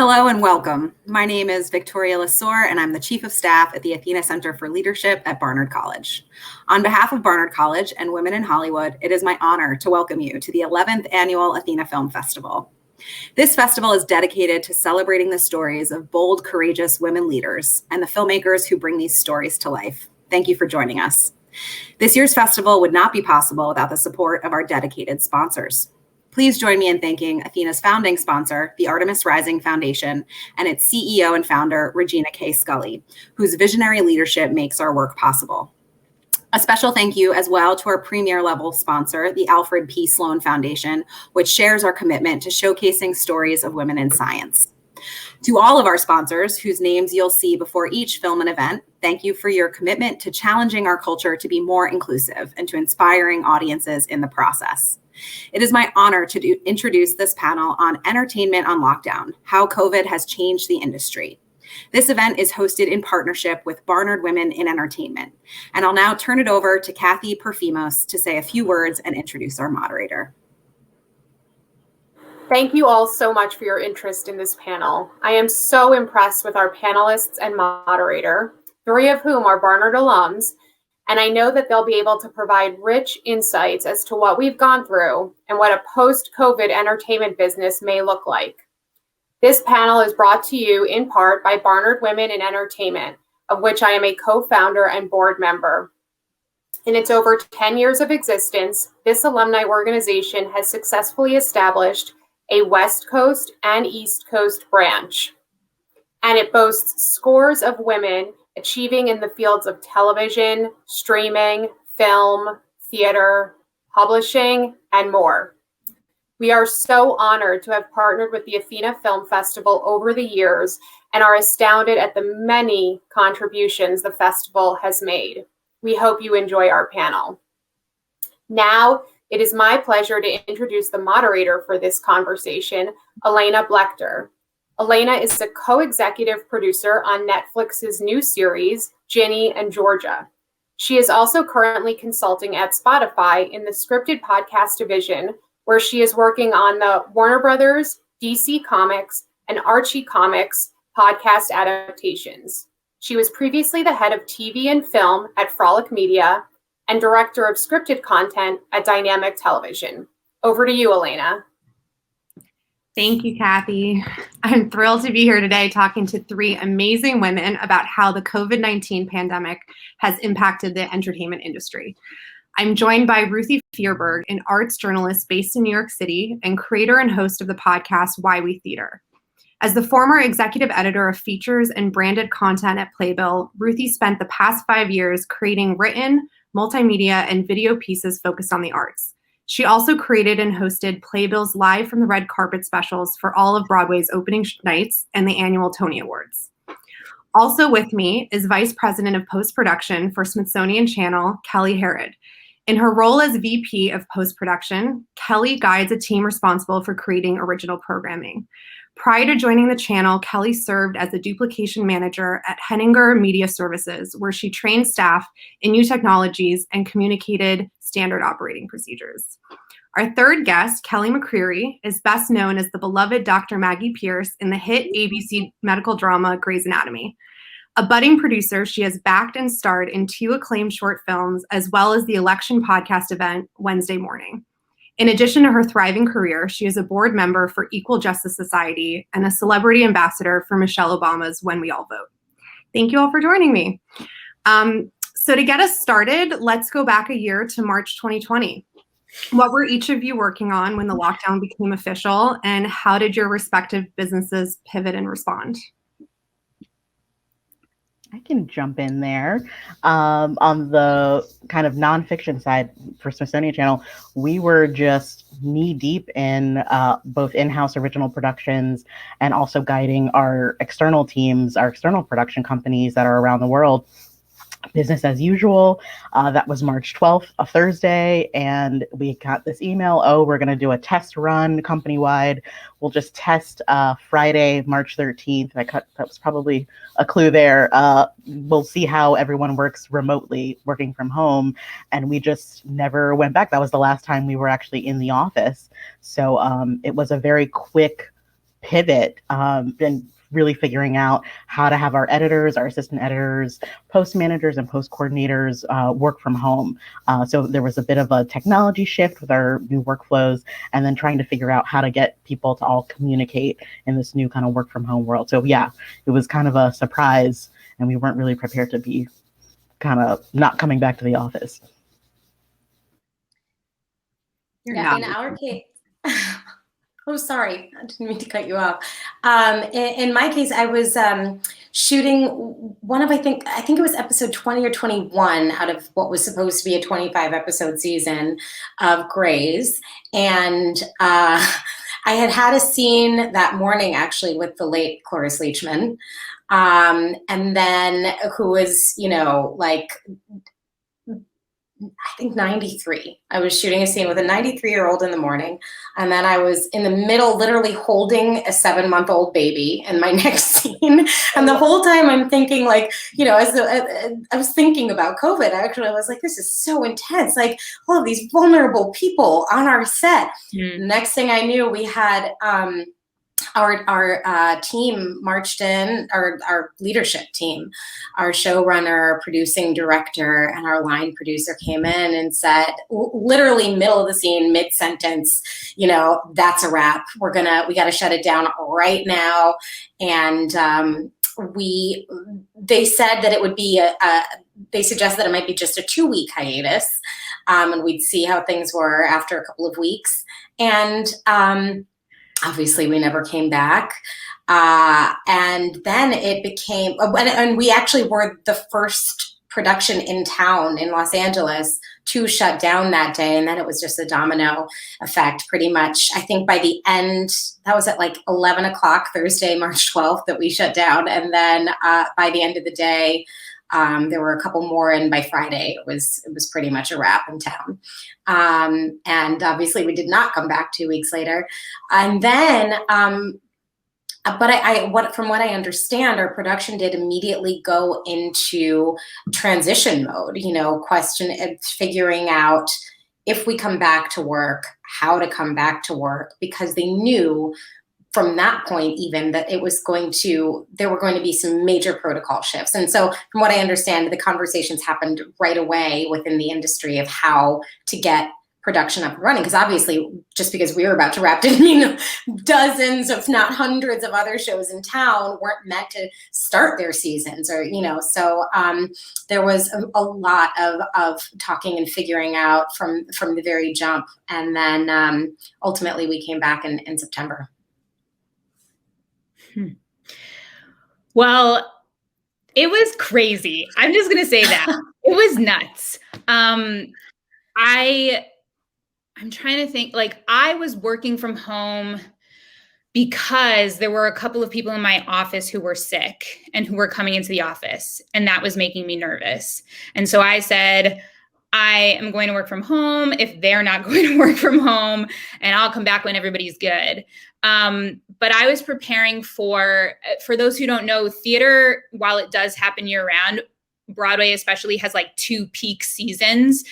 Hello and welcome. My name is Victoria Lasore, and I'm the Chief of Staff at the Athena Center for Leadership at Barnard College. On behalf of Barnard College and Women in Hollywood, it is my honor to welcome you to the 11th Annual Athena Film Festival. This festival is dedicated to celebrating the stories of bold, courageous women leaders and the filmmakers who bring these stories to life. Thank you for joining us. This year's festival would not be possible without the support of our dedicated sponsors. Please join me in thanking Athena's founding sponsor, the Artemis Rising Foundation, and its CEO and founder, Regina K. Scully, whose visionary leadership makes our work possible. A special thank you as well to our premier level sponsor, the Alfred P. Sloan Foundation, which shares our commitment to showcasing stories of women in science. To all of our sponsors, whose names you'll see before each film and event, thank you for your commitment to challenging our culture to be more inclusive and to inspiring audiences in the process. It is my honor to introduce this panel on Entertainment on Lockdown, How COVID Has Changed the Industry. This event is hosted in partnership with Barnard Women in Entertainment. And I'll now turn it over to Kathy Perfimos to say a few words and introduce our moderator. Thank you all so much for your interest in this panel. I am so impressed with our panelists and moderator, three of whom are Barnard alums, and I know that they'll be able to provide rich insights as to what we've gone through and what a post-COVID entertainment business may look like. This panel is brought to you in part by Barnard Women in Entertainment, of which I am a co-founder and board member. In its over 10 years of existence, this alumni organization has successfully established a West Coast and East Coast branch, and it boasts scores of women achieving in the fields of television, streaming, film, theater, publishing, and more. We are so honored to have partnered with the Athena Film Festival over the years and are astounded at the many contributions the festival has made. We hope you enjoy our panel. Now, it is my pleasure to introduce the moderator for this conversation, Elena Blechter. Elena is the co-executive producer on Netflix's new series, Ginny and Georgia. She is also currently consulting at Spotify in the scripted podcast division, where she is working on the Warner Brothers, DC Comics, and Archie Comics podcast adaptations. She was previously the head of TV and film at Frolic Media and director of scripted content at Dynamic Television. Over to you, Elena. Thank you, Kathy. I'm thrilled to be here today talking to three amazing women about how the COVID-19 pandemic has impacted the entertainment industry. I'm joined by Ruthie Fierberg, an arts journalist based in New York City and creator and host of the podcast Why We Theater. As the former executive editor of features and branded content at Playbill, Ruthie spent the past 5 years creating written, multimedia, and video pieces focused on the arts. She also created and hosted Playbill's Live from the Red Carpet specials for all of Broadway's opening nights and the annual Tony Awards. Also with me is Vice President of Post-Production for Smithsonian Channel, Kelly Herod. In her role as VP of Post-Production, Kelly guides a team responsible for creating original programming. Prior to joining the channel, Kelly served as a duplication manager at Henninger Media Services, where she trained staff in new technologies and communicated standard operating procedures. Our third guest, Kelly McCreary, is best known as the beloved Dr. Maggie Pierce in the hit ABC medical drama Grey's Anatomy. A budding producer, she has backed and starred in 2 acclaimed short films, as well as the election podcast event Wednesday Morning. In addition to her thriving career, she is a board member for Equal Justice Society and a celebrity ambassador for Michelle Obama's When We All Vote. Thank you all for joining me. So to get us started, let's go back a year to March 2020. What were each of you working on when the lockdown became official, and how did your respective businesses pivot and respond? I can jump in there. On the kind of nonfiction side for Smithsonian Channel, we were just knee deep in both in-house original productions and also guiding our external teams, our external production companies that are around the world. Business as usual. That was March 12th, a Thursday, and we got this email, we're going to do a test run company-wide. We'll just test Friday, March 13th. That was probably a clue there. We'll see how everyone works remotely, working from home, and we just never went back. That was the last time we were actually in the office. So it was a very quick pivot and really figuring out how to have our editors, our assistant editors, post managers, and post coordinators work from home. So there was a bit of a technology shift with our new workflows, and then trying to figure out how to get people to all communicate in this new kind of work from home world. So yeah, it was kind of a surprise, and we weren't really prepared to be kind of not coming back to the office. Yeah, in our case, oh, sorry, I didn't mean to cut you off. In my case, I was shooting one of, I think it was episode 20 or 21 out of what was supposed to be a 25 episode season of Grey's. And I had a scene that morning actually with the late Cloris Leachman. And then who was, like, I think 93. I was shooting a scene with a 93-year-old in the morning. And then I was in the middle, literally holding a 7-month-old baby in my next scene. And the whole time I'm thinking, like, as I was thinking about COVID, I was like, this is so intense. Like, all of these vulnerable people on our set. The next thing I knew, we had our team marched in, our leadership team, our showrunner, producing director, and our line producer came in and said, literally middle of the scene, mid-sentence, that's a wrap. We got to shut it down right now. And they said that it would be they suggested that it might be just a 2-week hiatus, and we'd see how things were after a couple of weeks. And obviously, we never came back. And then it became, and we actually were the first production in town in Los Angeles to shut down that day. And then it was just a domino effect, pretty much. I think by the end, that was at like 11 o'clock Thursday, March 12th, that we shut down. And then by the end of the day, there were a couple more, and by Friday it was pretty much a wrap in town. And obviously we did not come back 2 weeks later. And then, but from what I understand, our production did immediately go into transition mode, figuring out if we come back to work, how to come back to work, because they knew from that point even that there were going to be some major protocol shifts. And so from what I understand, the conversations happened right away within the industry of how to get production up and running. Because obviously, just because we were about to wrap didn't mean dozens, if not hundreds of other shows in town weren't meant to start their seasons, or, so there was a lot of talking and figuring out from the very jump. And then ultimately we came back in September. Well, it was crazy. I'm just going to say that. It was nuts. I'm trying to think, like, I was working from home because there were a couple of people in my office who were sick and who were coming into the office, and that was making me nervous. And so I said, I am going to work from home if they're not going to work from home, and I'll come back when everybody's good. But I was preparing for those who don't know, theater, while it does happen year round, Broadway especially has like 2 peak seasons,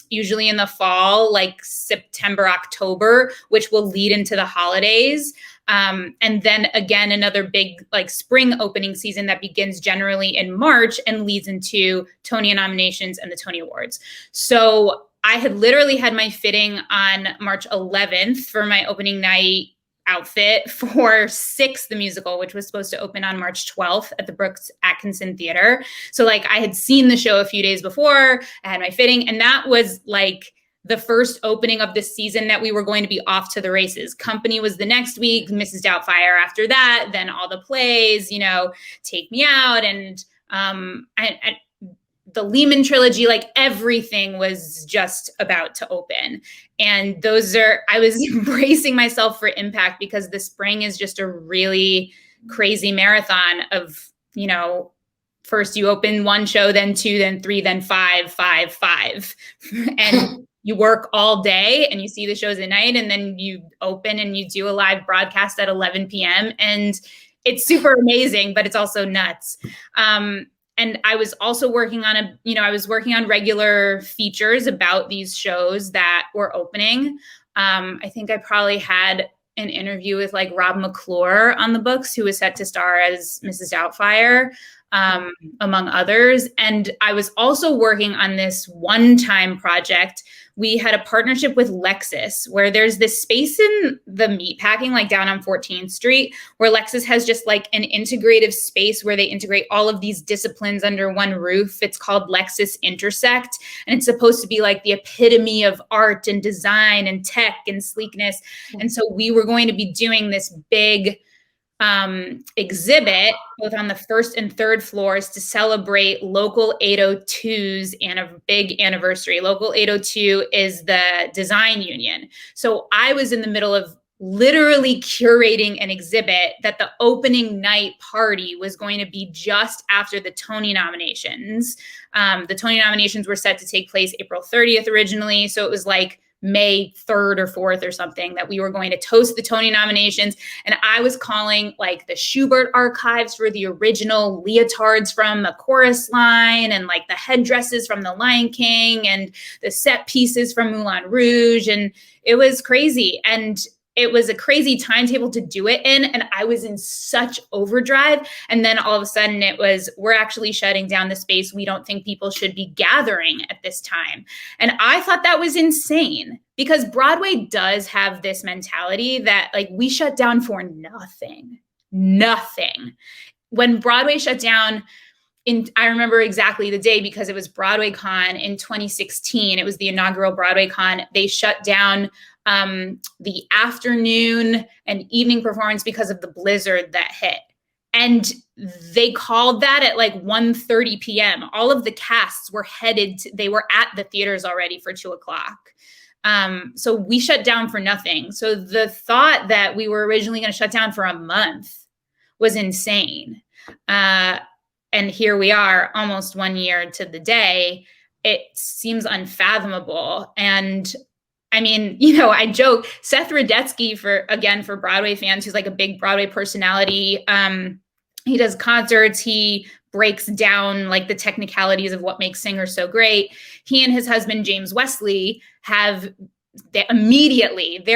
usually in the fall, like September, October, which will lead into the holidays. And then again, another big like spring opening season that begins generally in March and leads into Tony nominations and the Tony Awards. So I had literally had my fitting on March 11th for my opening night outfit for Six, the musical, which was supposed to open on March 12th at the Brooks Atkinson Theater. So like I had seen the show a few days before, I had my fitting, and that was like the first opening of the season that we were going to be off to the races. Company was the next week, Mrs. Doubtfire after that, then all the plays, Take Me Out, and the Lehman trilogy, like everything was just about to open. And I was embracing myself for impact, because the spring is just a really crazy marathon of, first you open 1 show, then 2, then 3, then 5. And you work all day and you see the shows at night, and then you open and you do a live broadcast at 11 p.m. And it's super amazing, but it's also nuts. And I was also working on regular features about these shows that were opening. I think I probably had an interview with like Rob McClure on the books, who was set to star as Mrs. Doubtfire, among others. And I was also working on this one-time project. We had a partnership with Lexus, where there's this space in the meatpacking, like down on 14th Street, where Lexus has just like an integrative space where they integrate all of these disciplines under one roof. It's called Lexus Intersect, and it's supposed to be like the epitome of art and design and tech and sleekness. And so we were going to be doing this big exhibit both on the first and third floors to celebrate Local 802's and a big anniversary. Local 802 is the design union. So I was in the middle of literally curating an exhibit that the opening night party was going to be just after the Tony nominations. The Tony nominations were set to take place April 30th originally. So it was like May 3rd or 4th or something that we were going to toast the Tony nominations. And I was calling like the Schubert archives for the original leotards from the chorus line, and like the headdresses from The Lion King, and the set pieces from Moulin Rouge. And it was crazy. And it was a crazy timetable to do it in. And I was in such overdrive. And then all of a sudden it was, we're actually shutting down the space. We don't think people should be gathering at this time. And I thought that was insane, because Broadway does have this mentality that like we shut down for nothing. When Broadway shut down, I remember exactly the day, because it was Broadway Con in 2016. It was the inaugural Broadway Con. They shut down the afternoon and evening performance because of the blizzard that hit. And they called that at like 1:30 p.m. All of the casts were they were at the theaters already for 2:00. So we shut down for nothing. So the thought that we were originally going to shut down for a month was insane. And here we are, almost 1 year to the day. It seems unfathomable. And I mean, you know, I joke, Seth Rudetsky, for Broadway fans, who's like a big Broadway personality. He does concerts. He breaks down like the technicalities of what makes singers so great. He and his husband, James Wesley, they're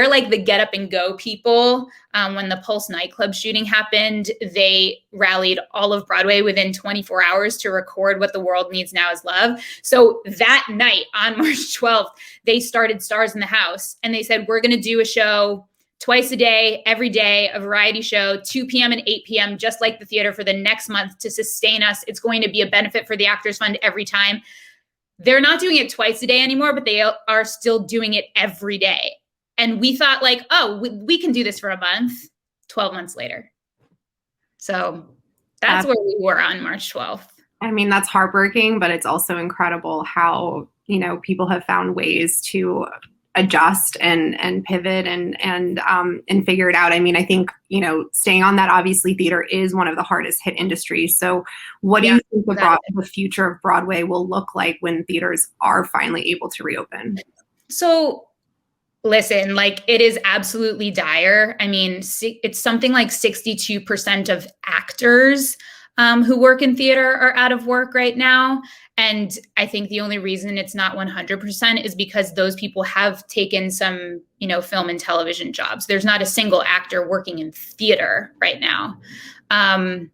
like the get up and go people. When the Pulse nightclub shooting happened, they rallied all of Broadway within 24 hours to record What the World Needs Now Is Love. So that night on March 12th, they started Stars in the House, and they said, we're going to do a show twice a day, every day, a variety show, 2 p.m. and 8 p.m., just like the theater, for the next month to sustain us. It's going to be a benefit for the Actors Fund every time. They're not doing it twice a day anymore, but they are still doing it every day. And we thought like, oh, we can do this for a month, 12 months later. So that's where we were on March 12th. I mean, that's heartbreaking, but it's also incredible how, you know, people have found ways to adjust and pivot and figure it out. I mean, I think, you know, staying on that, obviously theater is one of the hardest hit industries. So what do you think the future of Broadway will look like when theaters are finally able to reopen? So listen, like it is absolutely dire. I mean, it's something like 62% of actors who work in theater are out of work right now. And I think the only reason it's not 100% is because those people have taken some, you know, film and television jobs. There's not a single actor working in theater right now. And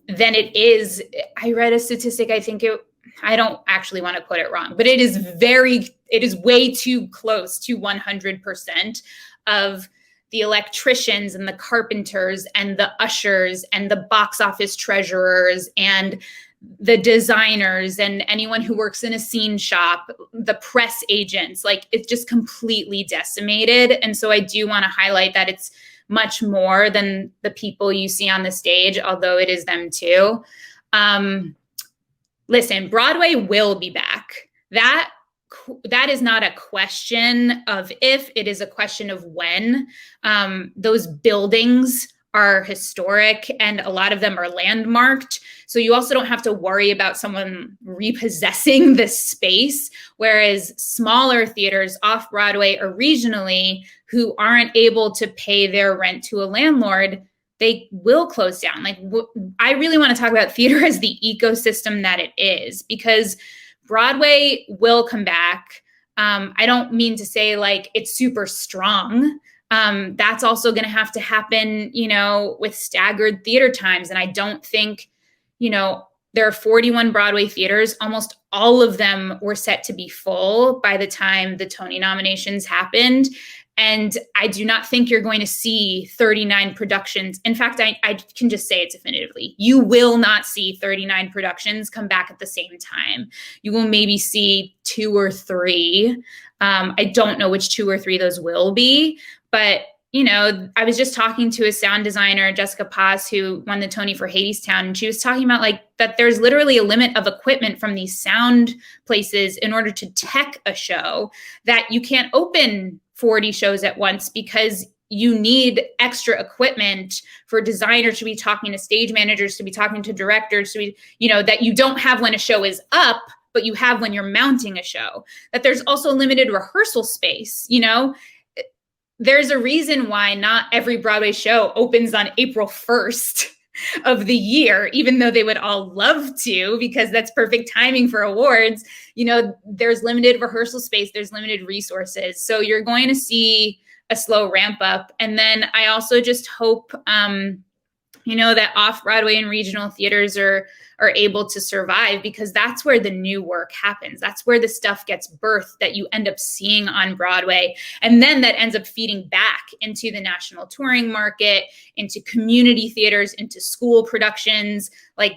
then I read a statistic, I don't actually want to put it wrong, but it is way too close to 100% of the electricians and the carpenters and the ushers and the box office treasurers and the designers and anyone who works in a scene shop, the press agents, like it's just completely decimated. And so I do want to highlight that it's much more than the people you see on the stage, although it is them too. Listen, Broadway will be back. That is not a question of if, it is a question of when. Those buildings are historic and a lot of them are landmarked. So you also don't have to worry about someone repossessing this space, whereas smaller theaters off Broadway or regionally who aren't able to pay their rent to a landlord, they will close down. Like I really want to talk about theater as the ecosystem that it is, because Broadway will come back. I don't mean to say like it's super strong. That's also going to have to happen, with staggered theater times. And I don't think, there are 41 Broadway theaters. Almost all of them were set to be full by the time the Tony nominations happened. And I do not think you're going to see 39 productions. In fact, I can just say it definitively. You will not see 39 productions come back at the same time. You will maybe see 2 or 3. I don't know which 2 or 3 those will be, but I was just talking to a sound designer, Jessica Paz, who won the Tony for Hadestown, and she was talking about that there's literally a limit of equipment from these sound places in order to tech a show, that you can't open 40 shows at once because you need extra equipment for designers to be talking to stage managers, to be talking to directors, to be, that you don't have when a show is up, but you have when you're mounting a show. That there's also limited rehearsal space, There's a reason why not every Broadway show opens on April 1st of the year, even though they would all love to, because that's perfect timing for awards. There's limited rehearsal space, there's limited resources. So you're going to see a slow ramp up. And then I also just hope, that off-Broadway and regional theaters are able to survive, because that's where the new work happens. That's where the stuff gets birthed that you end up seeing on Broadway. And then that ends up feeding back into the national touring market, into community theaters, into school productions.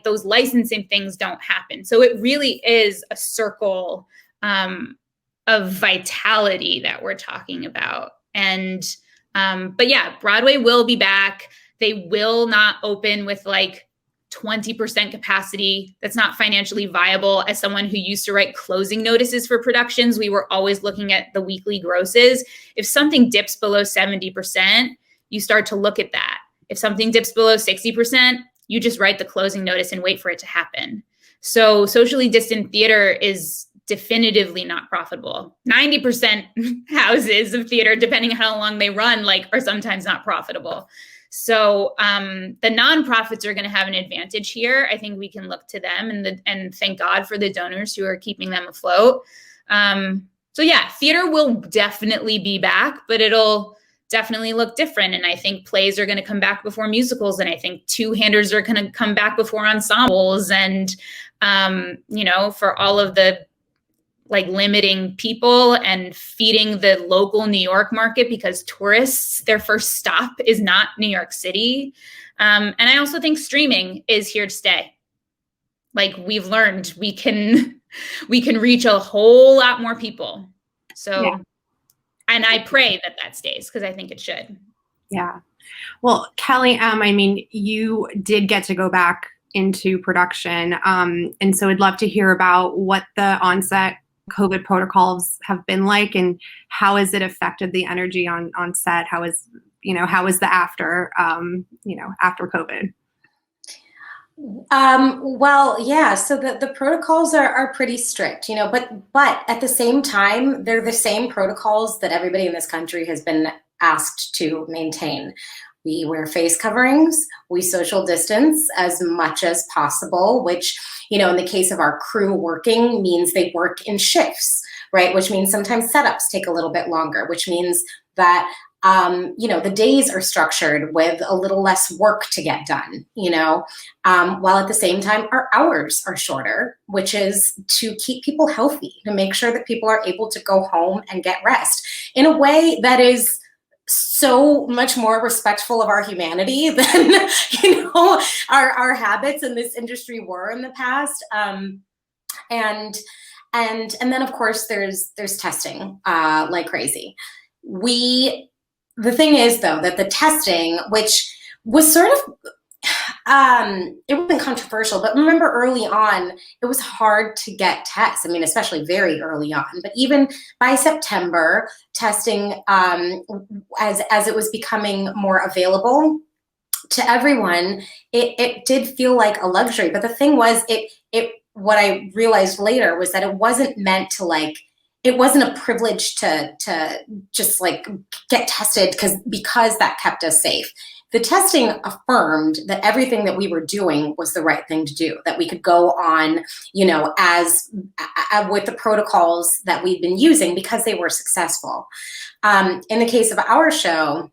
Those licensing things don't happen. So it really is a circle of vitality that we're talking about. And, but yeah, Broadway will be back. They will not open with 20% capacity. That's not financially viable. As someone who used to write closing notices for productions, we were always looking at the weekly grosses. If something dips below 70%, you start to look at that. If something dips below 60%, you just write the closing notice and wait for it to happen. So socially distant theater is definitively not profitable. 90% houses of theater, depending on how long they run, are sometimes not profitable. So the nonprofits are going to have an advantage here. I think we can look to them and thank God for the donors who are keeping them afloat. So yeah, theater will definitely be back, but it'll definitely look different. And I think plays are going to come back before musicals. And I think two-handers are going to come back before ensembles. And, for all of the limiting people and feeding the local New York market, because tourists, their first stop is not New York City. And I also think streaming is here to stay. We've learned we can reach a whole lot more people. So, yeah. And I pray that stays, because I think it should. Yeah. Well, Kelly, you did get to go back into production. And so I'd love to hear about what the onset COVID protocols have been like, and how has it affected the energy on set? How is the after COVID? Well, yeah, so the protocols are pretty strict, but at the same time, they're the same protocols that everybody in this country has been asked to maintain. We wear face coverings, we social distance as much as possible, which, in the case of our crew working, means they work in shifts, right? Which means sometimes setups take a little bit longer, which means that, the days are structured with a little less work to get done, while at the same time, our hours are shorter, which is to keep people healthy, to make sure that people are able to go home and get rest in a way that is so much more respectful of our humanity than our habits in this industry were in the past. And then of course there's testing like crazy. The thing is though that the testing, which was sort of it wasn't controversial, but remember early on, it was hard to get tests. Especially very early on, but even by September, testing, as it was becoming more available to everyone, it did feel like a luxury. But the thing was, what I realized later was that it wasn't meant to it wasn't a privilege to just like get tested because that kept us safe. The testing affirmed that everything that we were doing was the right thing to do, that we could go on, as with the protocols that we've been using because they were successful. In the case of our show,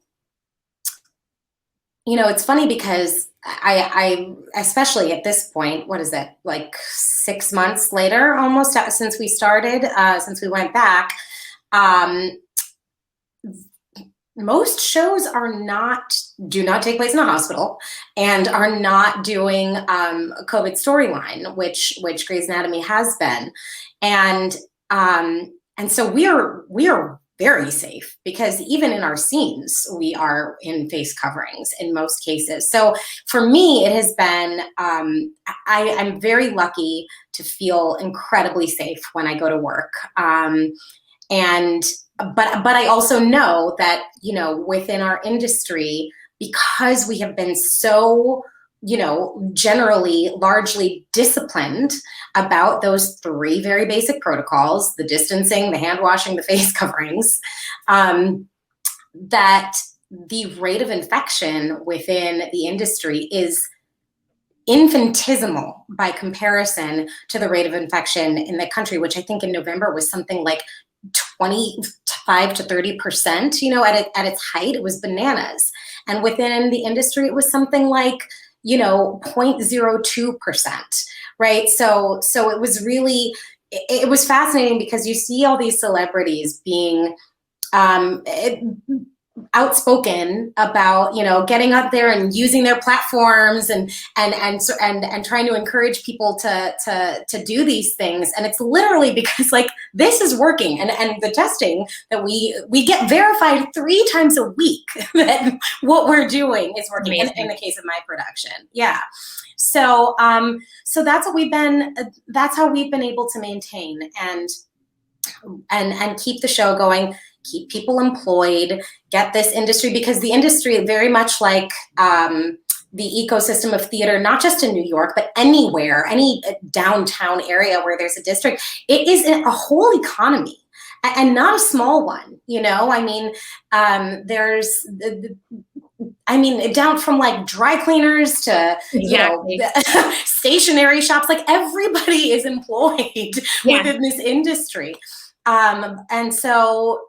it's funny because I especially at this point, what is it, like 6 months later, almost since we started, since we went back, most shows do not take place in a hospital and are not doing a COVID storyline, which Grey's Anatomy has been, and so we are very safe because even in our scenes we are in face coverings in most cases. So for me, it has been I'm very lucky to feel incredibly safe when I go to work, but I also know that within our industry, because we have been so generally largely disciplined about those 3 very basic protocols, the distancing, the hand washing, the face coverings, that the rate of infection within the industry is infinitesimal by comparison to the rate of infection in the country, which I think in November was something like 25 to 30%, at its height. It was bananas. And within the industry, it was something like 0.02%, right? So it was really, it was fascinating because you see all these celebrities being outspoken about getting out there and using their platforms and trying to encourage people to do these things, and it's literally because like this is working, and the testing that we get verified 3 times a week that what we're doing is working in the case of my production. Yeah. So that's what that's how we've been able to maintain and keep the show going, keep people employed, get this industry, because the industry, very much like the ecosystem of theater, not just in New York, but anywhere, any downtown area where there's a district, it is a whole economy and not a small one. Down from like dry cleaners to stationery shops, like everybody is employed within this industry. And so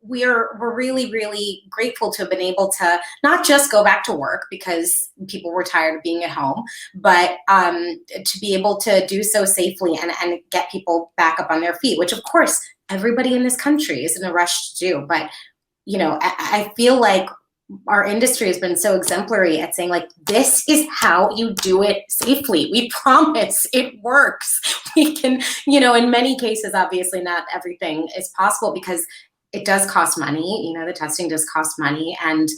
we're really, really grateful to have been able to not just go back to work because people were tired of being at home, but to be able to do so safely and get people back up on their feet, which of course everybody in this country is in a rush to do. But I feel like our industry has been so exemplary at saying, like, this is how you do it safely. We promise it works. We can, in many cases, obviously not everything is possible because it does cost money. The testing does cost money, and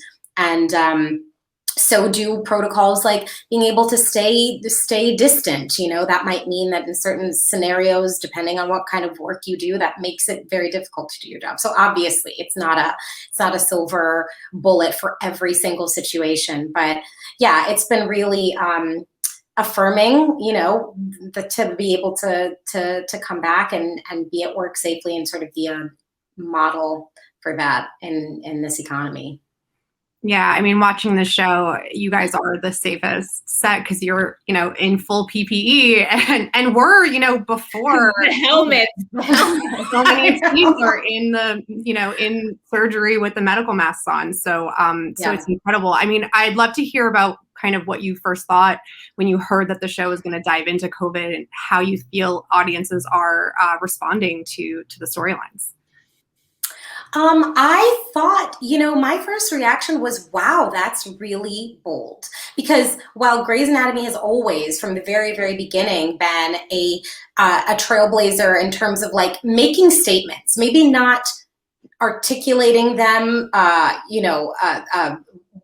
so do protocols like being able to stay distant. That might mean that in certain scenarios, depending on what kind of work you do, that makes it very difficult to do your job. So obviously it's not a silver bullet for every single situation, but yeah, it's been really affirming, to be able to come back and be at work safely and sort of be a model for that in this economy. Yeah, watching the show, you guys are the safest set because you're, in full PPE and we're, before the helmets. So many teams are in the, in surgery with the medical masks on. So, so it's incredible. I'd love to hear about kind of what you first thought when you heard that the show was going to dive into COVID and how you feel audiences are responding to the storylines. I thought, my first reaction was, wow, that's really bold. Because while Grey's Anatomy has always, from the very, very beginning, been a trailblazer in terms of like making statements, maybe not articulating them,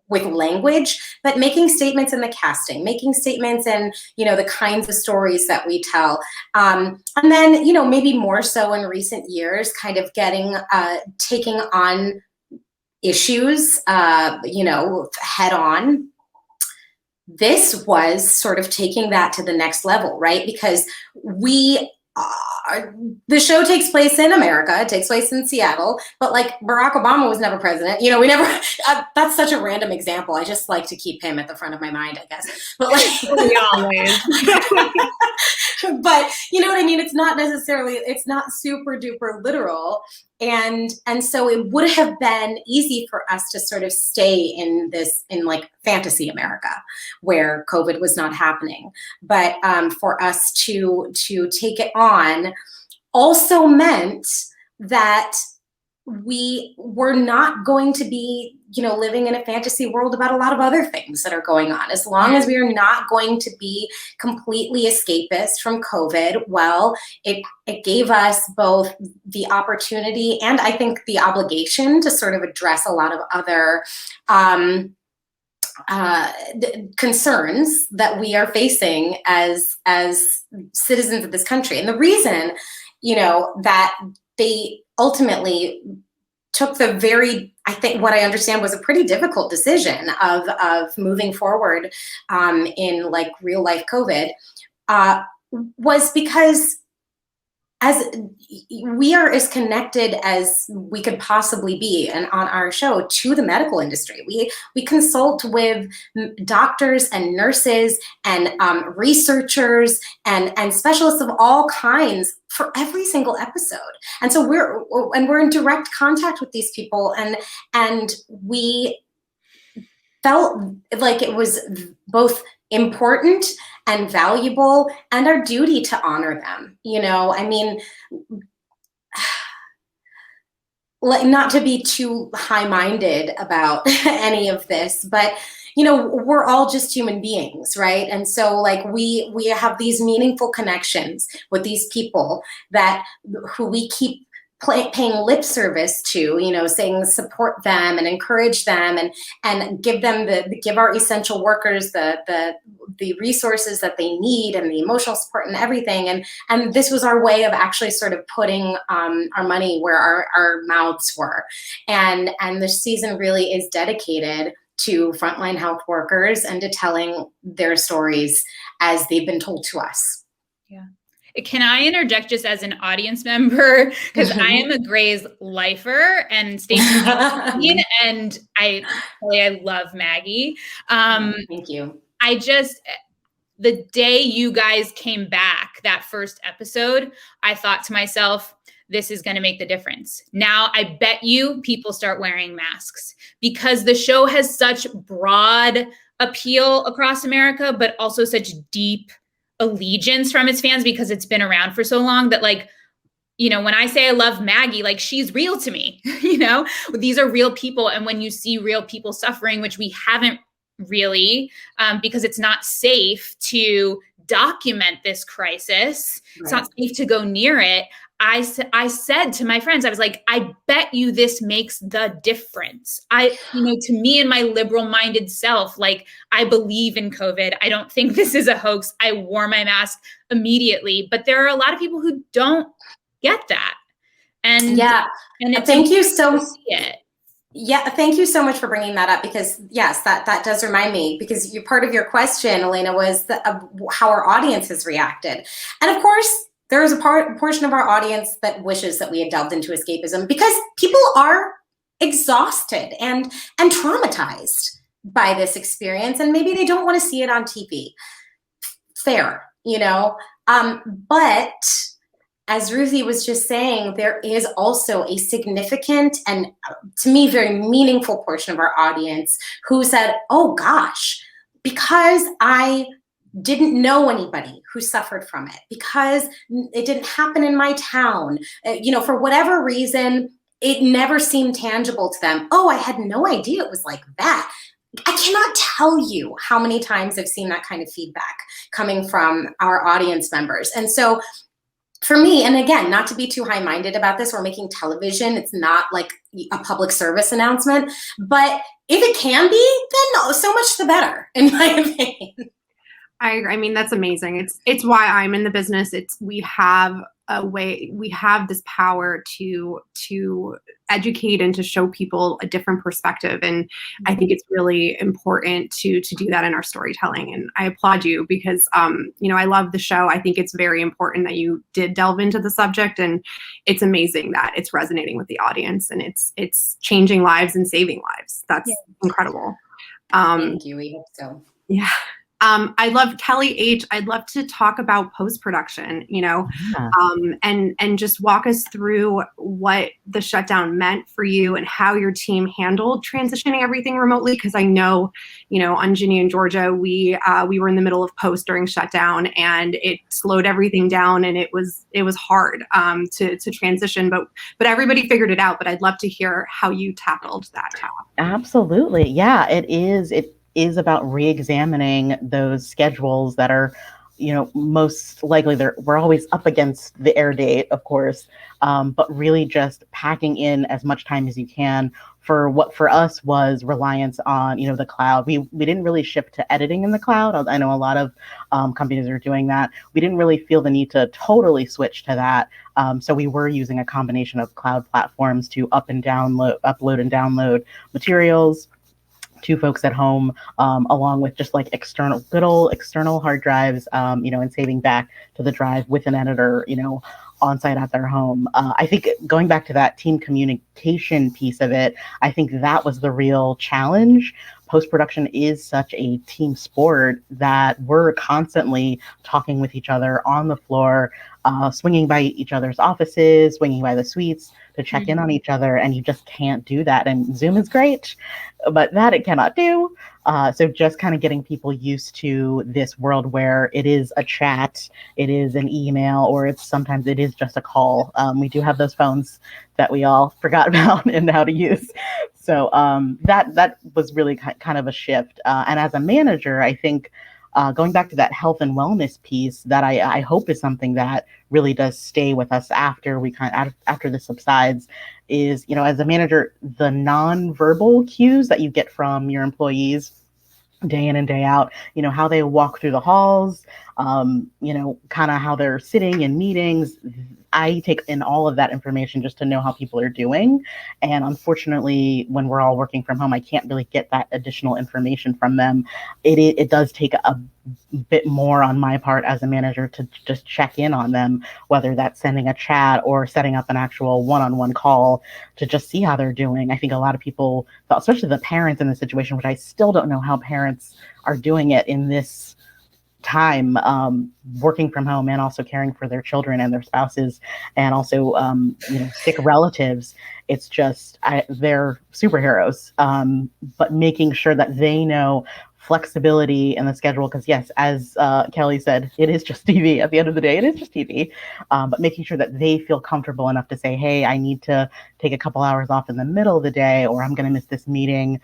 with language, but making statements in the casting, making statements in, the kinds of stories that we tell. And then, maybe more so in recent years, kind of taking on issues, head on. This was sort of taking that to the next level, right? Because we the show takes place in America. It takes place in Seattle, but like Barack Obama was never president. You know, we never, that's such a random example. I just like to keep him at the front of my mind, I guess. But like, We always. but you know what I mean? It's not necessarily, it's not super duper literal. And so it would have been easy for us to sort of stay in like fantasy America where COVID was not happening. But for us to take it on also meant that we were not going to be, you know, living in a fantasy world about a lot of other things that are going on. As long as we are not going to be completely escapist from COVID, well, it gave us both the opportunity and I think the obligation to sort of address a lot of other concerns that we are facing as citizens of this country. And the reason, you know, that they ultimately took the very, I think what I understand was a pretty difficult decision of moving forward in like real life COVID was because as we are as connected as we could possibly be, and on our show, to the medical industry. We consult with doctors and nurses and researchers and specialists of all kinds for every single episode. And so we're in direct contact with these people, and we felt like it was both important and valuable and our duty to honor them. You know, I mean, not to be too high-minded about any of this, but you know, we're all just human beings, right? And so like we have these meaningful connections with these people who we keep paying lip service to, you know, saying support them and encourage them and give our essential workers the resources that they need and the emotional support and everything. And this was our way of actually sort of putting our money where our mouths were. And this season really is dedicated to frontline health workers and to telling their stories as they've been told to us. Yeah. Can I interject just as an audience member? Because I am a Grey's lifer and Stacey and I love Maggie. Thank you. The day you guys came back, that first episode, I thought to myself, this is going to make the difference. Now, I bet you people start wearing masks because the show has such broad appeal across America, but also such deep allegiance from its fans because it's been around for so long that, like, you know, when I say I love Maggie, like, she's real to me, you know, these are real people. And when you see real people suffering, which we haven't really, because it's not safe to document this crisis, right. It's not safe to go near it. I said to my friends, I was like, I bet you this makes the difference. To me and my liberal minded self, like, I believe in COVID. I don't think this is a hoax. I wore my mask immediately, but there are a lot of people who don't get that. And thank you so much. Yeah, thank you so much for bringing that up because yes, that does remind me because part of your question, Elena, was how our audience has reacted. And of course, there is a portion of our audience that wishes that we had delved into escapism because people are exhausted and traumatized by this experience, and maybe they don't want to see it on TV. Fair, you know. But as Ruthie was just saying, there is also a significant and, to me, very meaningful portion of our audience who said, "Oh gosh, because I didn't know anybody who suffered from it, because it didn't happen in my town, for whatever reason, it never seemed tangible to them. Oh, I had no idea it was like that." I cannot tell you how many times I've seen that kind of feedback coming from our audience members. And so for me, and again, not to be too high-minded about this, we're making television. It's not like a public service announcement, but if it can be, then so much the better, in my opinion. I mean, that's amazing. It's why I'm in the business. We have a way, we have this power to educate and to show people a different perspective. And I think it's really important to do that in our storytelling. And I applaud you because, I love the show. I think it's very important that you did delve into the subject, and it's amazing that it's resonating with the audience and it's changing lives and saving lives. That's incredible. Thank you. We hope so. Yeah. I love Kelly H. I'd love to talk about post-production, and just walk us through what the shutdown meant for you and how your team handled transitioning everything remotely. Because I know, on Ginny and Georgia, we were in the middle of post during shutdown, and it slowed everything down, and it was hard to transition, but everybody figured it out. But I'd love to hear how you tackled that task. Absolutely. Yeah, it is about re-examining those schedules that are, most likely we're always up against the air date, of course, but really just packing in as much time as you can for what for us was reliance on, the cloud. We didn't really shift to editing in the cloud. I know a lot of companies are doing that. We didn't really feel the need to totally switch to that. So we were using a combination of cloud platforms to upload and download materials to folks at home, along with just like good old external hard drives, and saving back to the drive with an editor, on site at their home. I think going back to that team communication piece of it, I think that was the real challenge. Post-production is such a team sport that we're constantly talking with each other on the floor, swinging by each other's offices, swinging by the suites to check in on each other, and you just can't do that. And Zoom is great, but that it cannot do. So just kind of getting people used to this world where it is a chat, it is an email, or sometimes it is just a call. We do have those phones that we all forgot about and how to use. So that was really kind of a shift. And as a manager, I think going back to that health and wellness piece, that I hope is something that really does stay with us after after this subsides, is, as a manager, the nonverbal cues that you get from your employees day in and day out, how they walk through the halls, kind of how they're sitting in meetings. I take in all of that information just to know how people are doing. And unfortunately, when we're all working from home, I can't really get that additional information from them. It does take a bit more on my part as a manager to just check in on them, whether that's sending a chat or setting up an actual one-on-one call to just see how they're doing. I think a lot of people, especially the parents in this situation, which I still don't know how parents are doing it in this time, working from home and also caring for their children and their spouses, and also sick relatives. It's just they're superheroes, but making sure that they know flexibility in the schedule, because yes, as Kelly said, it is just TV. At the end of the day, it is just TV, but making sure that they feel comfortable enough to say, hey, I need to take a couple hours off in the middle of the day, or I'm going to miss this meeting,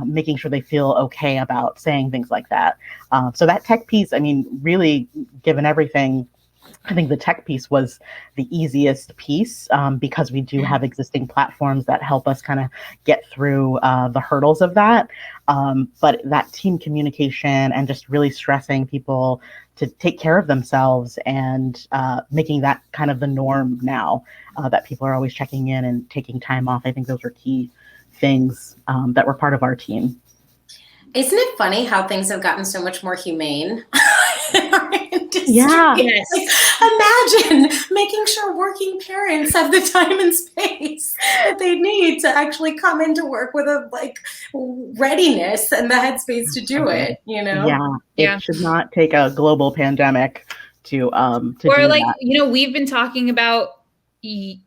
making sure they feel okay about saying things like that. So that tech piece, really, given everything, I think the tech piece was the easiest piece, because we do have existing platforms that help us kind of get through the hurdles of that. But that team communication and just really stressing people to take care of themselves, and making that kind of the norm now, that people are always checking in and taking time off. I think those were key things that were part of our team. Isn't it funny how things have gotten so much more humane? Yeah. Yes. Like, imagine making sure working parents have the time and space that they need to actually come into work with a readiness and the headspace to do it. Yeah. It should not take a global pandemic to or do that. We've been talking about, you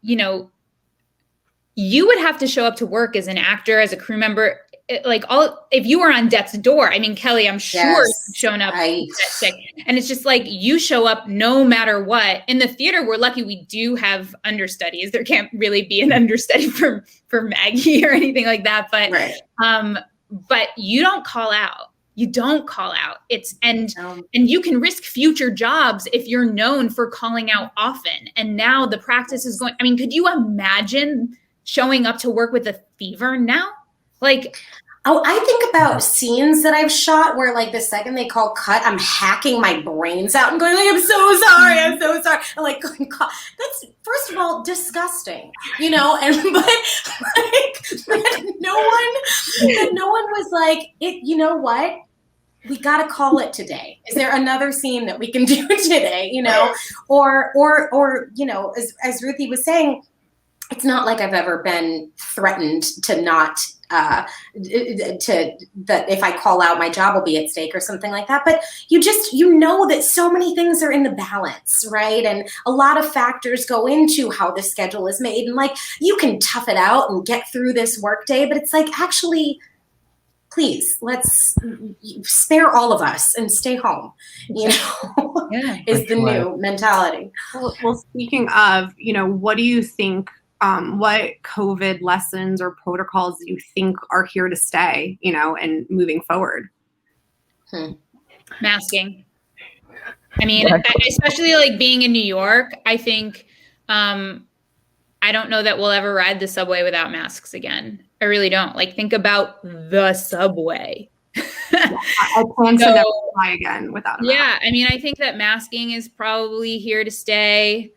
would have to show up to work as an actor, as a crew member, if you were on death's door. Kelly, I'm sure you've shown up sick, and it's just like you show up no matter what. In the theater, we're lucky we do have understudies. There can't really be an understudy for Maggie or anything like that, but right. But you don't call out. You don't call out. And you can risk future jobs if you're known for calling out often. And now the practice is could you imagine showing up to work with a fever now? Oh, I think about scenes that I've shot where, like, the second they call cut, I'm hacking my brains out and going, like, I'm so sorry, I'm so sorry. And, like, going, that's, first of all, disgusting, you know? And, but, like, that no one was like, you know what? We got to call it today. Is there another scene that we can do today, you know? Or, you know, as Ruthie was saying, it's not like I've ever been threatened to not, that if I call out, my job will be at stake or something like that. But you know that so many things are in the balance, right? And a lot of factors go into how the schedule is made. And like, you can tough it out and get through this workday, but it's like, actually, please, let's spare all of us and stay home, you know, is the new mentality. Well, speaking of, you know, what do you think, what COVID lessons or protocols do you think are here to stay, you know, and moving forward? Masking. I mean, especially like being in New York, I think, I don't know that we'll ever ride the subway without masks again. I really don't. Like, think about the subway. I plan to never fly again without a mask. Yeah, I mean, I think that masking is probably here to stay.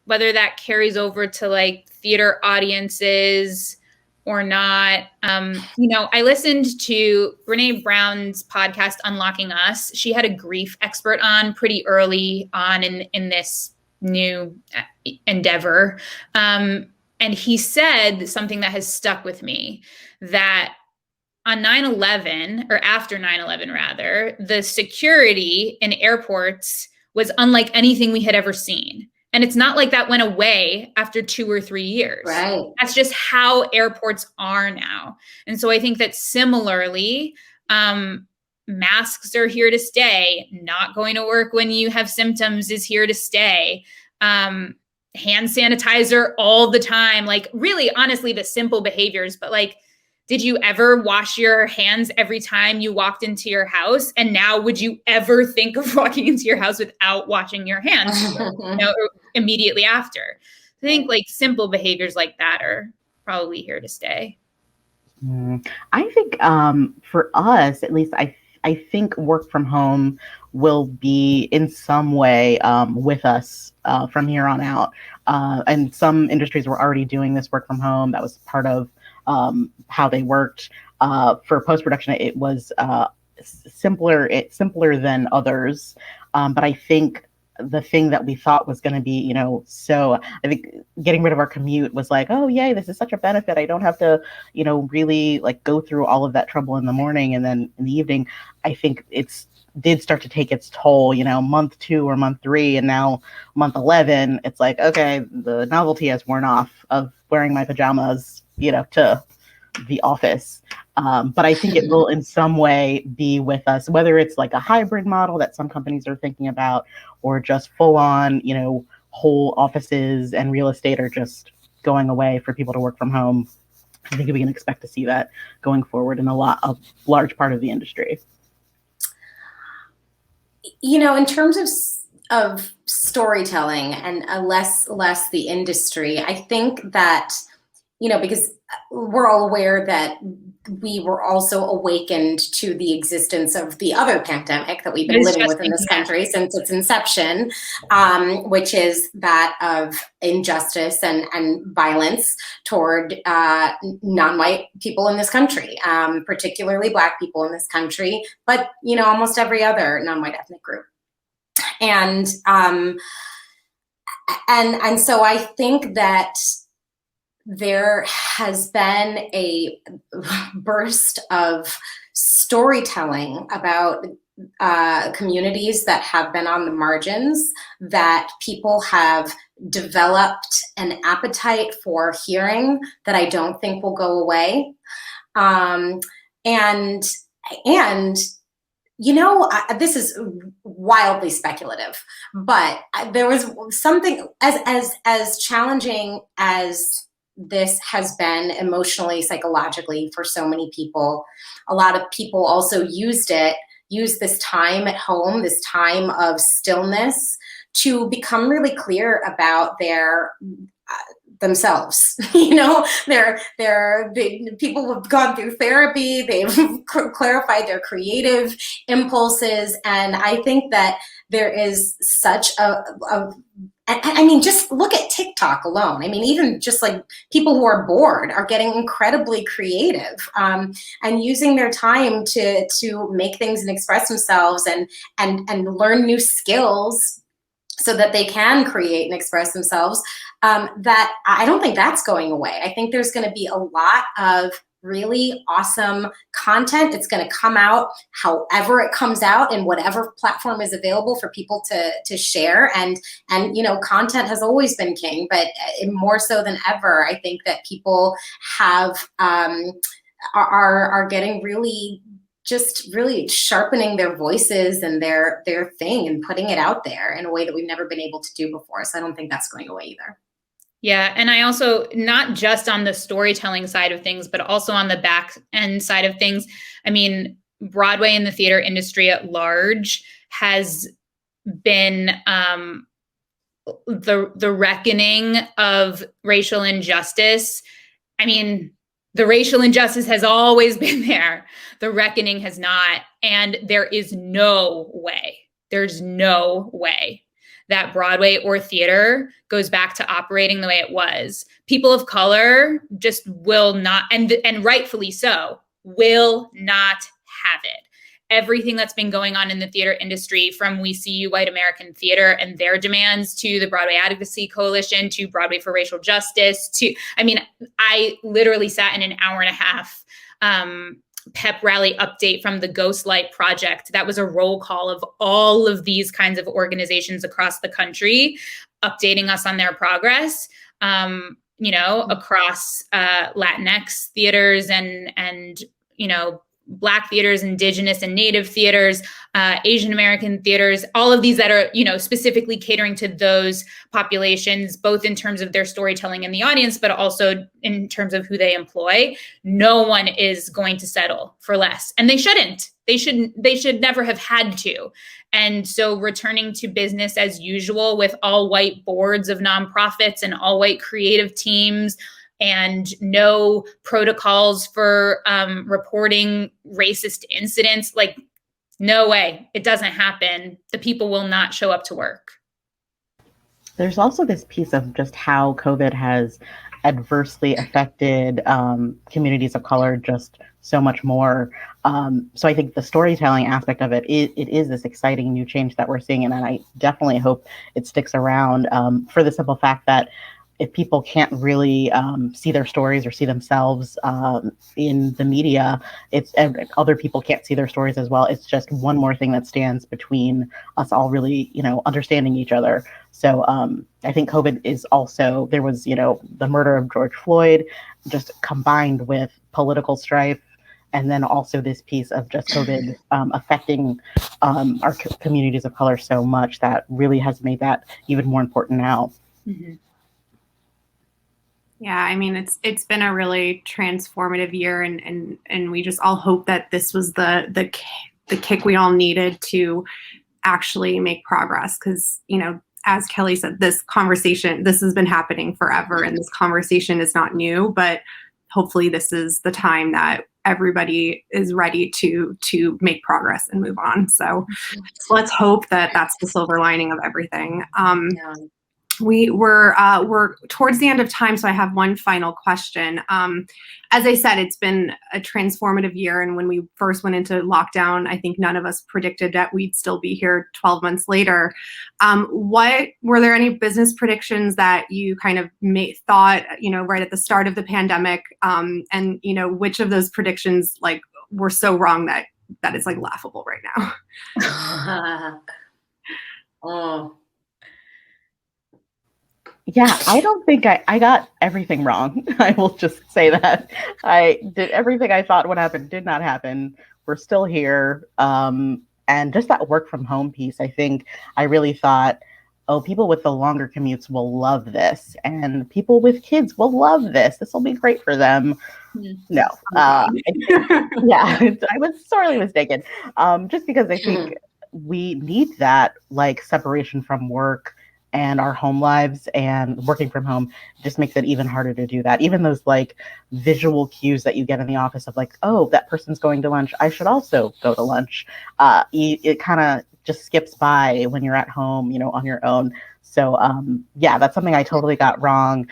Whether that carries over to like theater audiences or not. You know, I listened to Brene Brown's podcast, Unlocking Us. She had a grief expert on pretty early on in this new endeavor. And he said something that has stuck with me, that on 9/11, or after 9/11 rather, the security in airports was unlike anything we had ever seen. And it's not like that went away after 2 or 3 years. Right. That's just how airports are now. And so I think that similarly, masks are here to stay. Not going to work when you have symptoms is here to stay. Hand sanitizer all the time. Like, really, honestly, the simple behaviors. But like, did you ever wash your hands every time you walked into your house? And now would you ever think of walking into your house without washing your hands, you know, immediately after? I think like simple behaviors like that are probably here to stay. I think for us, at least, I think work from home will be in some way with us from here on out. And some industries were already doing this work from home. That was part of how they worked. For post-production, it was simpler than others. But I think the thing that we thought was going to be, you know, so I think getting rid of our commute was like, oh, yay, this is such a benefit. I don't have to, you know, really like go through all of that trouble in the morning and then in the evening. I think did start to take its toll, you know, month 2 or month 3, and now month 11, it's like, okay, the novelty has worn off of wearing my pajamas, you know, to the office. But I think it will in some way be with us, whether it's like a hybrid model that some companies are thinking about, or just full on, you know, whole offices and real estate are just going away for people to work from home. I think we can expect to see that going forward in a large part of the industry. You know, in terms of storytelling and less the industry, I think that, you know, because we're all aware that we were also awakened to the existence of the other pandemic that we've been living with in this country since its inception, which is that of injustice and violence toward non-white people in this country, particularly Black people in this country, but, you know, almost every other non-white ethnic group. And so I think that there has been a burst of storytelling about communities that have been on the margins, that people have developed an appetite for hearing that I don't think will go away. And you know, this is wildly speculative, but there was something as challenging as this has been emotionally, psychologically for so many people. A lot of people also use this time at home, this time of stillness, to become really clear about their themselves. People have gone through therapy, they've clarified their creative impulses, and I think that there is such I mean, just look at TikTok alone. I mean, even just like people who are bored are getting incredibly creative, and using their time to make things and express themselves and learn new skills so that they can create and express themselves. That I don't think that's going away. I think there's going to be a lot of really awesome content. It's going to come out however it comes out in whatever platform is available for people to share. And content has always been king, but more so than ever, I think that people have are getting really sharpening their voices and their thing and putting it out there in a way that we've never been able to do before. So I don't think that's going away either. Yeah. And I also, not just on the storytelling side of things, but also on the back end side of things. I mean, Broadway and the theater industry at large has been the reckoning of racial injustice. I mean, the racial injustice has always been there. The reckoning has not. And there's no way that Broadway or theater goes back to operating the way it was. People of color just will not, and rightfully so, will not have it. Everything that's been going on in the theater industry, from We See You White American Theater and their demands, to the Broadway Advocacy Coalition, to Broadway for Racial Justice, I literally sat in an hour and a half pep rally update from the Ghostlight Project. That was a roll call of all of these kinds of organizations across the country, updating us on their progress, across Latinx theaters and Black theaters, Indigenous and Native theaters, Asian American theaters, all of these that are, specifically catering to those populations, both in terms of their storytelling in the audience, but also in terms of who they employ. No one is going to settle for less, and they shouldn't. They should never have had to. And so returning to business as usual with all white boards of nonprofits and all white creative teams, and no protocols for reporting racist incidents. Like, no way. It doesn't happen. The people will not show up to work. There's also this piece of just how COVID has adversely affected communities of color just so much more. So I think the storytelling aspect of it is this exciting new change that we're seeing. And I definitely hope it sticks around for the simple fact that if people can't really see their stories or see themselves in the media, other people can't see their stories as well. It's just one more thing that stands between us all really, understanding each other. So I think COVID is also, there was, the murder of George Floyd, just combined with political strife, and then also this piece of just COVID affecting our communities of color so much that really has made that even more important now. Mm-hmm. Yeah, I mean, it's been a really transformative year, and we just all hope that this was the kick we all needed to actually make progress. Because, as Kelly said, this has been happening forever, and this conversation is not new. But hopefully, this is the time that everybody is ready to make progress and move on. So let's hope that that's the silver lining of everything. Yeah. We're towards the end of time, so I have one final question. As I said, it's been a transformative year, and when we first went into lockdown, I think none of us predicted that we'd still be here 12 months later. What were there any business predictions that you kind of thought, right at the start of the pandemic, and which of those predictions were so wrong that it's laughable right now? Oh. Yeah, I don't think I got everything wrong. I will just say that. I did everything I thought would happen, did not happen. We're still here. And just that work from home piece, I think I really thought, people with the longer commutes will love this. And people with kids will love this. This will be great for them. No. I was sorely mistaken. Just because I think we need that separation from work and our home lives, and working from home just makes it even harder to do that. Even those like visual cues that you get in the office of like, oh, that person's going to lunch, I should also go to lunch. It kind of just skips by when you're at home, on your own. So yeah, that's something I totally got wrong.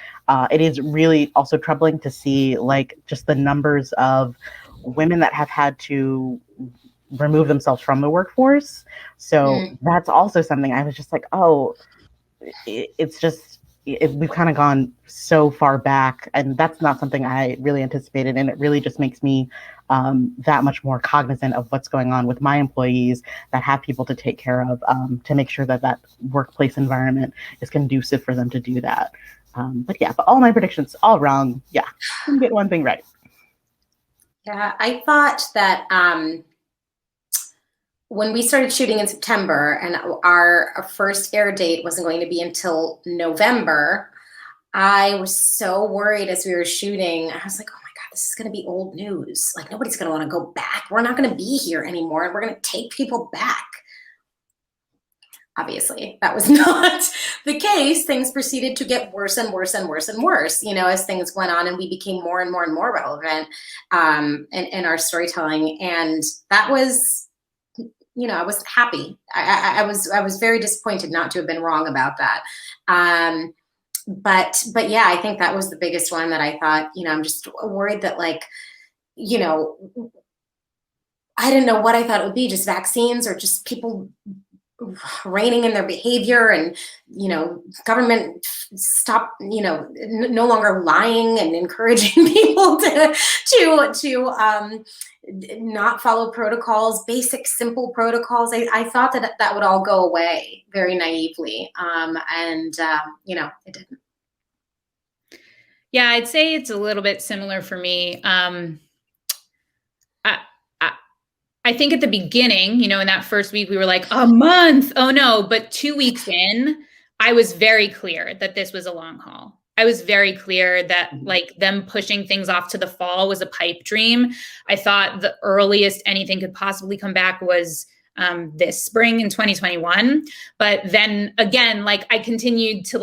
It is really also troubling to see like just the numbers of women that have had to remove themselves from the workforce. So that's also something I was just like, oh, it's just, we've kind of gone so far back, and that's not something I really anticipated. And it really just makes me that much more cognizant of what's going on with my employees that have people to take care of, to make sure that that workplace environment is conducive for them to do that. But all my predictions, all wrong. Yeah, didn't get one thing right. Yeah, I thought that when we started shooting in September and our first air date wasn't going to be until November, I was so worried as we were shooting. I was like, oh my God, this is going to be old news. Like, nobody's going to want to go back. We're not going to be here anymore, and we're going to take people back. Obviously, that was not the case. Things proceeded to get worse and worse and worse and worse, as things went on, and we became more and more and more relevant in our storytelling. And that was, I was happy. I was very disappointed not to have been wrong about that. But yeah, I think that was the biggest one that I thought, I'm just worried that I didn't know what I thought it would be, just vaccines or just people reining in their behavior, and government stop no longer lying and encouraging people to not follow protocols, basic simple protocols. I thought that would all go away very naively, and it didn't. Yeah, I'd say it's a little bit similar for me. I think at the beginning, in that first week, we were like, a month, oh no. But 2 weeks in, I was very clear that this was a long haul. I was very clear that them pushing things off to the fall was a pipe dream. I thought the earliest anything could possibly come back was this spring in 2021. But then again, I continued to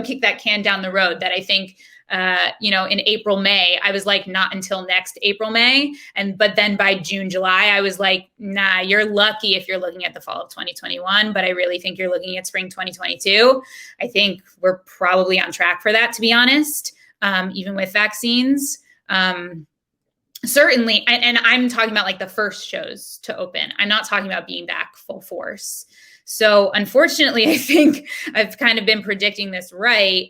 kick that can down the road, that I think, in April, May, I was like, not until next April, May. But then by June, July, I was like, nah, you're lucky if you're looking at the fall of 2021, but I really think you're looking at spring 2022. I think we're probably on track for that, to be honest, even with vaccines. Certainly. And I'm talking about the first shows to open. I'm not talking about being back full force. So unfortunately, I think I've kind of been predicting this right.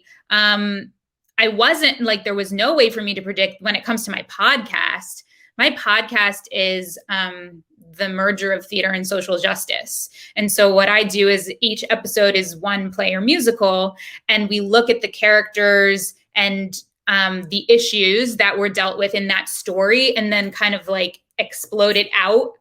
I wasn't there was no way for me to predict when it comes to my podcast. My podcast is the merger of theater and social justice. And so what I do is each episode is one play or musical, and we look at the characters and the issues that were dealt with in that story, and then kind of explode it out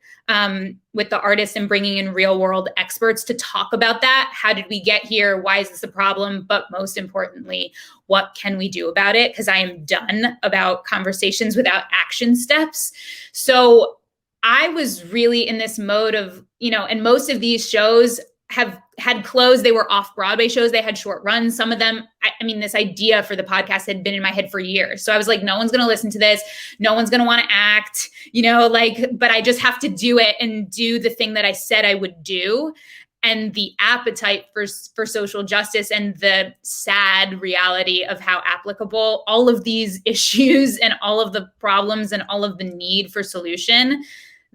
with the artists and bringing in real world experts to talk about that. How did we get here? Why is this a problem? But most importantly, what can we do about it? Because I am done about conversations without action steps. So I was really in this mode of, and most of these shows have had closed. They were off-Broadway shows. They had short runs. Some of them, this idea for the podcast had been in my head for years. So I was like, no one's going to listen to this. No one's going to want to act, but I just have to do it and do the thing that I said I would do. And the appetite for social justice and the sad reality of how applicable all of these issues and all of the problems and all of the need for solution,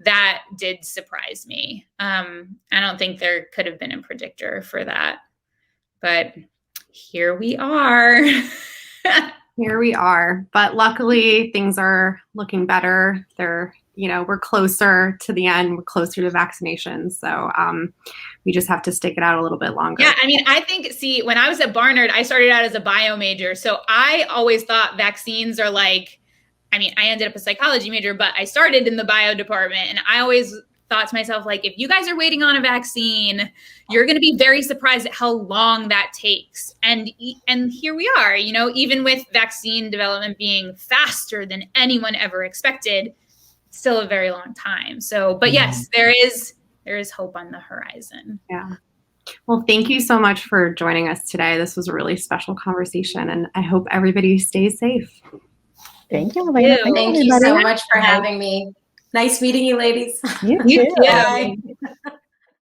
that did surprise me. I don't think there could have been a predictor for that, but here we are. Here we are. But luckily things are looking better. We're closer to the end. We're closer to vaccinations. So we just have to stick it out a little bit longer. Yeah. I think, when I was at Barnard, I started out as a bio major. So I always thought vaccines are I ended up a psychology major, but I started in the bio department, and I always thought to myself, if you guys are waiting on a vaccine, you're going to be very surprised at how long that takes. And here we are, even with vaccine development being faster than anyone ever expected, still a very long time. So, but yes, there is hope on the horizon. Yeah. Well, thank you so much for joining us today. This was a really special conversation, and I hope everybody stays safe. Thank you, Elena. Thank you. Thank you so much for having me. Nice meeting you, ladies. You You too. too. Bye.